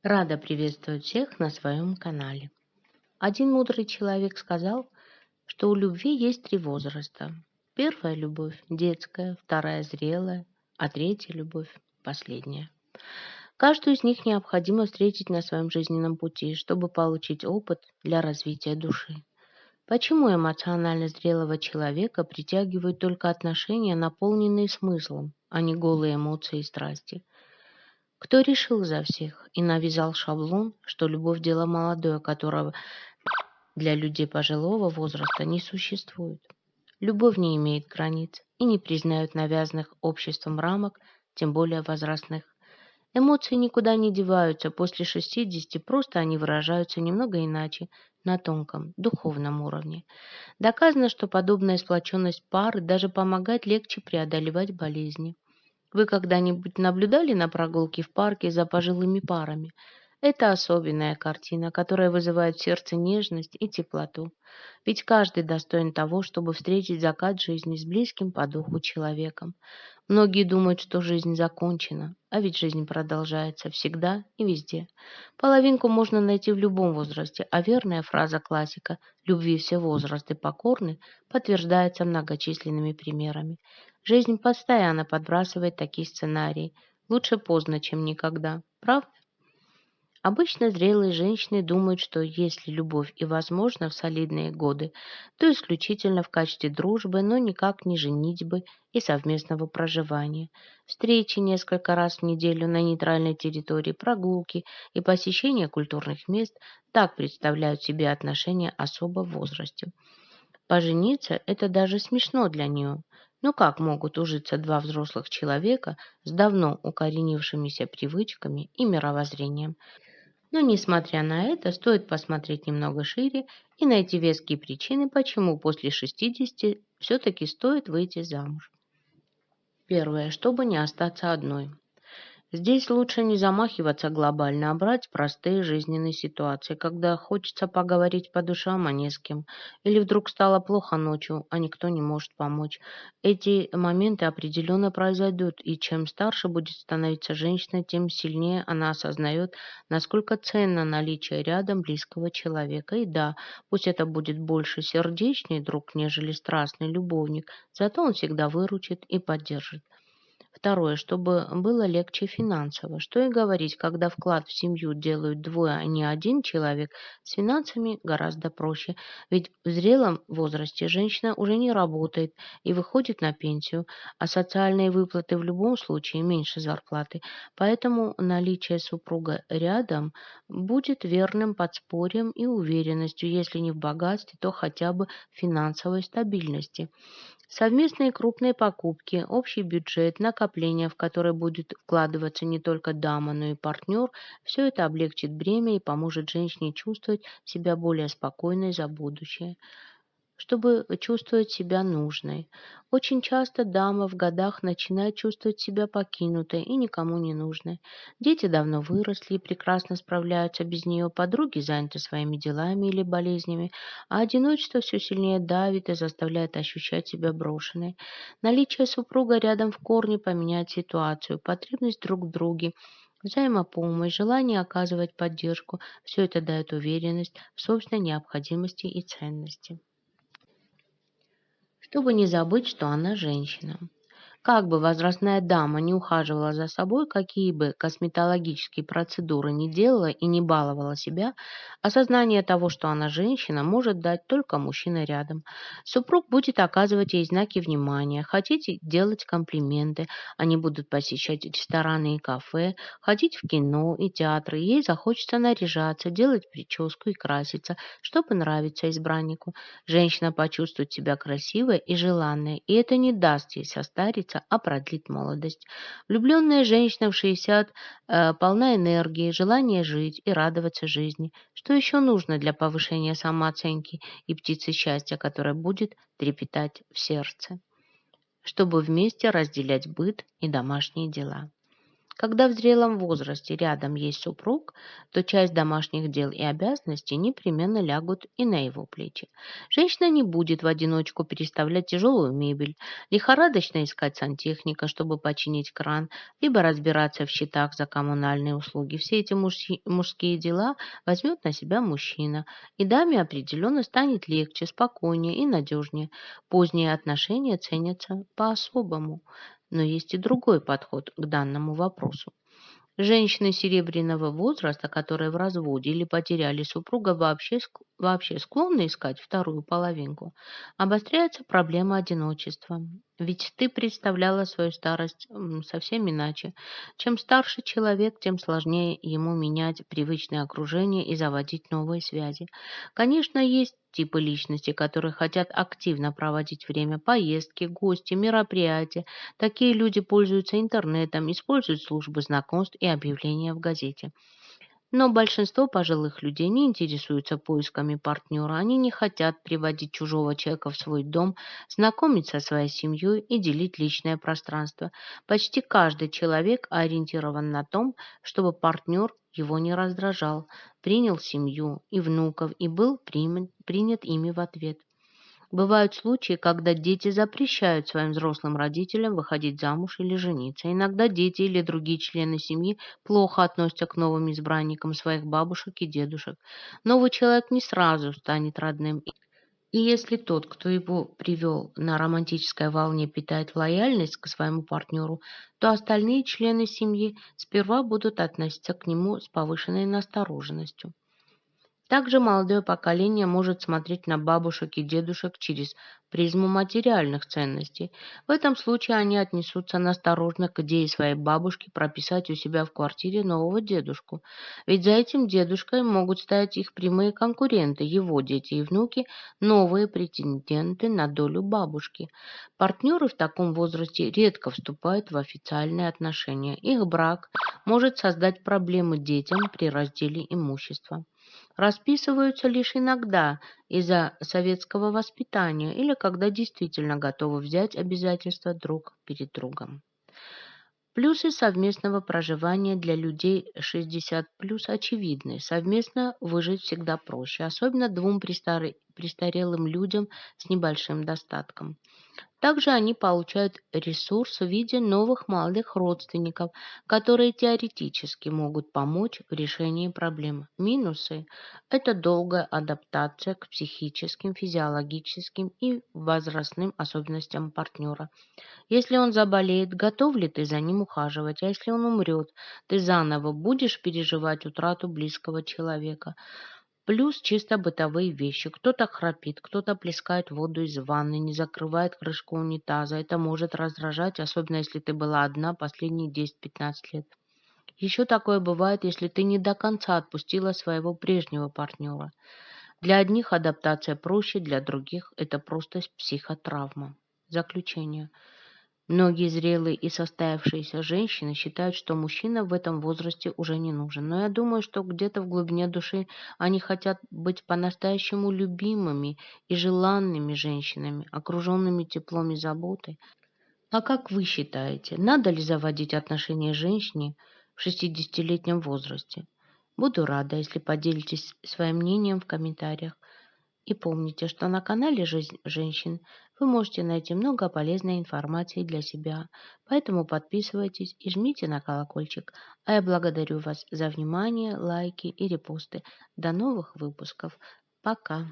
Рада приветствовать всех на своем канале. Один мудрый человек сказал, что у любви есть три возраста. Первая любовь– детская, вторая– зрелая, а третья любовь– последняя. Каждую из них необходимо встретить на своем жизненном пути, чтобы получить опыт для развития души. Почему эмоционально зрелого человека притягивают только отношения, наполненные смыслом, а не голые эмоции и страсти? Кто решил за всех и навязал шаблон, что любовь– дело молодое, которого для людей пожилого возраста не существует? Любовь не имеет границ и не признают навязанных обществом рамок, тем более возрастных. Эмоции никуда не деваются после 60, просто они выражаются немного иначе, на тонком, духовном уровне. Доказано, что подобная сплоченность пары даже помогает легче преодолевать болезни. Вы когда-нибудь наблюдали на прогулке в парке за пожилыми парами? Это особенная картина, которая вызывает в сердце нежность и теплоту. Ведь каждый достоин того, чтобы встретить закат жизни с близким по духу человеком. Многие думают, что жизнь закончена, а ведь жизнь продолжается всегда и везде. Половинку можно найти в любом возрасте, а верная фраза классика «любви все возрасты покорны» подтверждается многочисленными примерами. Жизнь постоянно подбрасывает такие сценарии. Лучше поздно, чем никогда. Правда? Обычно зрелые женщины думают, что если любовь и возможна в солидные годы, то исключительно в качестве дружбы, но никак не женитьбы и совместного проживания. Встречи несколько раз в неделю на нейтральной территории, прогулки и посещение культурных мест так представляют себе отношения особо в возрасте. Пожениться– это даже смешно для нее. Но как могут ужиться два взрослых человека с давно укоренившимися привычками и мировоззрением? Но, несмотря на это, стоит посмотреть немного шире и найти веские причины, почему после 60 все-таки стоит выйти замуж. Первое, чтобы не остаться одной. Здесь лучше не замахиваться глобально, а брать простые жизненные ситуации, когда хочется поговорить по душам, а не с кем. Или вдруг стало плохо ночью, а никто не может помочь. Эти моменты определенно произойдут, и чем старше будет становиться женщина, тем сильнее она осознает, насколько ценно наличие рядом близкого человека. И да, пусть это будет больше сердечный друг, нежели страстный любовник, зато он всегда выручит и поддержит. Второе, чтобы было легче финансово. Что и говорить, когда вклад в семью делают двое, а не один человек, с финансами гораздо проще. Ведь в зрелом возрасте женщина уже не работает и выходит на пенсию, а социальные выплаты в любом случае меньше зарплаты. Поэтому наличие супруга рядом будет верным подспорьем и уверенностью, если не в богатстве, то хотя бы в финансовой стабильности. Совместные крупные покупки, общий бюджет, накопления, в которые будет вкладываться не только дама, но и партнер, все это облегчит бремя и поможет женщине чувствовать себя более спокойной за будущее, чтобы чувствовать себя нужной. Очень часто дама в годах начинает чувствовать себя покинутой и никому не нужной. Дети давно выросли и прекрасно справляются без нее, подруги заняты своими делами или болезнями, а одиночество все сильнее давит и заставляет ощущать себя брошенной. Наличие супруга рядом в корне поменяет ситуацию, потребность друг в друге, взаимопомощь, желание оказывать поддержку– все это дает уверенность в собственной необходимости и ценности. Чтобы не забыть, что она женщина. Как бы возрастная дама не ухаживала за собой, какие бы косметологические процедуры не делала и не баловала себя, осознание того, что она женщина, может дать только мужчина рядом. Супруг будет оказывать ей знаки внимания, хотите делать комплименты, они будут посещать рестораны и кафе, ходить в кино и театры, ей захочется наряжаться, делать прическу и краситься, чтобы нравиться избраннику. Женщина почувствует себя красивой и желанной, и это не даст ей состариться, а продлит молодость. Влюбленная женщина в 60 полна энергии, желания жить и радоваться жизни. Что еще нужно для повышения самооценки и птицы счастья, которая будет трепетать в сердце, чтобы вместе разделять быт и домашние дела? Когда в зрелом возрасте рядом есть супруг, то часть домашних дел и обязанностей непременно лягут и на его плечи. Женщина не будет в одиночку переставлять тяжелую мебель, лихорадочно искать сантехника, чтобы починить кран, либо разбираться в счетах за коммунальные услуги. Все эти мужские дела возьмет на себя мужчина, и даме определенно станет легче, спокойнее и надежнее. Поздние отношения ценятся по-особому. Но есть и другой подход к данному вопросу. Женщины серебряного возраста, которые в разводе или потеряли супруга, вообще склонны искать вторую половинку. Обостряется проблема одиночества. Ведь ты представляла свою старость совсем иначе. Чем старше человек, тем сложнее ему менять привычное окружение и заводить новые связи. Конечно, есть типы личности, которые хотят активно проводить время, поездки, гости, мероприятия. Такие люди пользуются интернетом, используют службы знакомств и объявления в газете. Но большинство пожилых людей не интересуются поисками партнера, они не хотят приводить чужого человека в свой дом, знакомиться со своей семьей и делить личное пространство. Почти каждый человек ориентирован на том, чтобы партнер его не раздражал, принял семью и внуков и был принят ими в ответ. Бывают случаи, когда дети запрещают своим взрослым родителям выходить замуж или жениться. Иногда дети или другие члены семьи плохо относятся к новым избранникам своих бабушек и дедушек. Новый человек не сразу станет родным. И если тот, кто его привел на романтической волне, питает лояльность к своему партнеру, то остальные члены семьи сперва будут относиться к нему с повышенной настороженностью. Также молодое поколение может смотреть на бабушек и дедушек через призму материальных ценностей. В этом случае они отнесутся насторожно к идее своей бабушки прописать у себя в квартире нового дедушку. Ведь за этим дедушкой могут стоять их прямые конкуренты, его дети и внуки, новые претенденты на долю бабушки. Партнеры в таком возрасте редко вступают в официальные отношения. Их брак может создать проблемы детям при разделе имущества. Расписываются лишь иногда из-за советского воспитания или когда действительно готовы взять обязательства друг перед другом. Плюсы совместного проживания для людей 60 плюс очевидны. Совместно выжить всегда проще, особенно двум престарелым людям с небольшим достатком. Также они получают ресурс в виде новых молодых родственников, которые теоретически могут помочь в решении проблем. Минусы– это долгая адаптация к психическим, физиологическим и возрастным особенностям партнера. Если он заболеет, готов ли ты за ним ухаживать? А если он умрет, ты заново будешь переживать утрату близкого человека? Плюс чисто бытовые вещи. Кто-то храпит, кто-то плескает воду из ванны, не закрывает крышку унитаза. Это может раздражать, особенно если ты была одна последние 10-15 лет. Еще такое бывает, если ты не до конца отпустила своего прежнего партнера. Для одних адаптация проще, для других это просто психотравма. Заключение. Многие зрелые и состоявшиеся женщины считают, что мужчина в этом возрасте уже не нужен. Но я думаю, что где-то в глубине души они хотят быть по-настоящему любимыми и желанными женщинами, окруженными теплом и заботой. А как вы считаете, надо ли заводить отношения с женщиной в 60-летнем возрасте? Буду рада, если поделитесь своим мнением в комментариях. И помните, что на канале «Жизнь женщин» вы можете найти много полезной информации для себя. Поэтому подписывайтесь и жмите на колокольчик. А я благодарю вас за внимание, лайки и репосты. До новых выпусков. Пока.